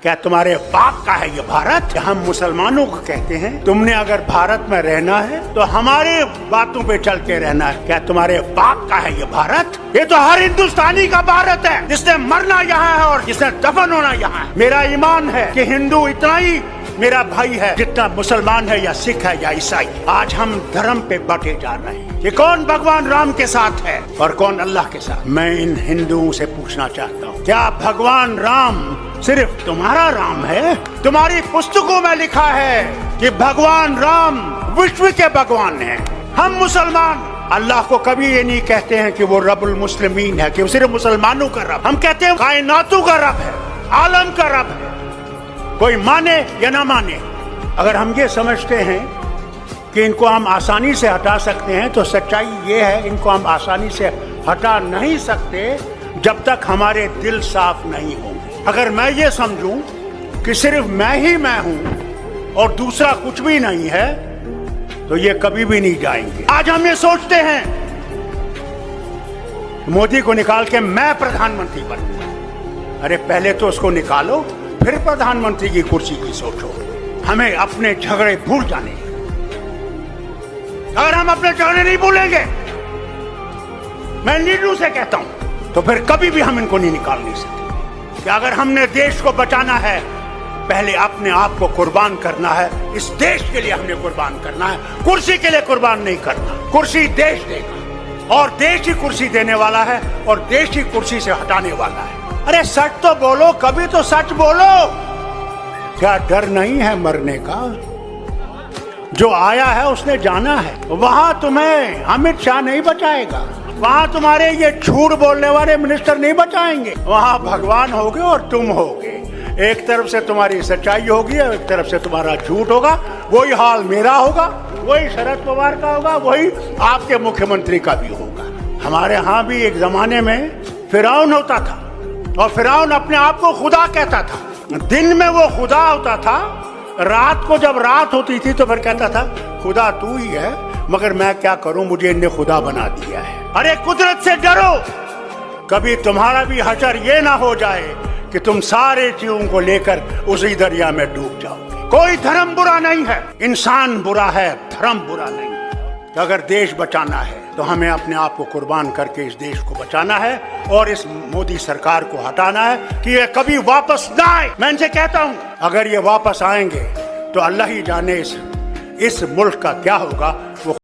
क्या तुम्हारे बाप का है ये भारत? हम मुसलमानों को कहते हैं तुमने अगर भारत में रहना है तो हमारे बातों पे चल के रहना है। क्या तुम्हारे बाप का है ये भारत? ये तो हर हिंदुस्तानी का भारत है, जिसने मरना यहाँ है और जिसने दफन होना यहाँ है। मेरा ईमान है कि हिंदू इतना ही मेरा भाई है जितना मुसलमान है या सिख है या ईसाई। आज हम धर्म पे बटे जा रहे हैं कि कौन भगवान राम के साथ है और कौन अल्लाह के साथ। मैं इन हिंदुओं से पूछना चाहता हूँ, क्या भगवान राम सिर्फ तुम्हारा राम है? तुम्हारी पुस्तकों में लिखा है कि भगवान राम विश्व के भगवान हैं। हम मुसलमान अल्लाह को कभी ये नहीं कहते हैं कि वो रब्बुल मुस्लिमीन है, कि वो सिर्फ मुसलमानों का रब। हम कहते हैं कायनातों का रब है, आलम का रब है, कोई माने या ना माने। अगर हम ये समझते हैं कि इनको हम आसानी से हटा सकते हैं तो सच्चाई ये है, इनको हम आसानी से हटा नहीं सकते जब तक हमारे दिल साफ नहीं होंगे। अगर मैं ये समझूं कि सिर्फ मैं ही मैं हूं और दूसरा कुछ भी नहीं है तो ये कभी भी नहीं जाएंगे। आज हम ये सोचते हैं मोदी को निकाल के मैं प्रधानमंत्री बनूंगा। अरे पहले तो उसको निकालो, फिर प्रधानमंत्री की कुर्सी की सोचो। हमें अपने झगड़े भूल जाने। अगर हम अपने झगड़े नहीं भूलेंगे, मैं नीडू से कहता हूं, तो फिर कभी भी हम इनको नहीं निकाल नहीं सकते। कि अगर हमने देश को बचाना है, पहले अपने आप को कुर्बान करना है। इस देश के लिए हमने कुर्बान करना है, कुर्सी के लिए कुर्बान नहीं करना। कुर्सी देश देगा और देश ही कुर्सी देने वाला है और देश ही कुर्सी से हटाने वाला है। अरे सच तो बोलो, कभी तो सच बोलो। क्या डर नहीं है मरने का? जो आया है उसने जाना है। वहां तुम्हें अमित शाह नहीं बचाएगा, वहां तुम्हारे ये झूठ बोलने वाले मिनिस्टर नहीं बचाएंगे। वहां भगवान होगे और तुम होगे। एक तरफ से तुम्हारी सच्चाई होगी और एक तरफ से तुम्हारा झूठ होगा। वही हाल मेरा होगा, वही शरद पवार का होगा, वही आपके मुख्यमंत्री का भी होगा। हमारे यहाँ भी एक जमाने में फिरौन होता था और फिरौन अपने आप को खुदा कहता था। दिन में वो खुदा होता था, रात को जब रात होती थी तो फिर कहता था खुदा तू ही है, मगर मैं क्या करूं, मुझे इनने खुदा बना दिया है। अरे कुदरत से डरो, कभी तुम्हारा भी हशर ये ना हो जाए कि तुम सारे चीजों को लेकर उसी दरिया में डूब जाओ। कोई धर्म बुरा नहीं है, इंसान बुरा है, धर्म बुरा नहीं है। तो अगर देश बचाना है तो हमें अपने आप को कुर्बान करके इस देश को बचाना है और इस मोदी सरकार को हटाना है कि ये कभी वापस ना आए। मैं इनसे कहता हूं, अगर ये वापस आएंगे तो अल्लाह ही जाने इस मुल्क का क्या होगा। वो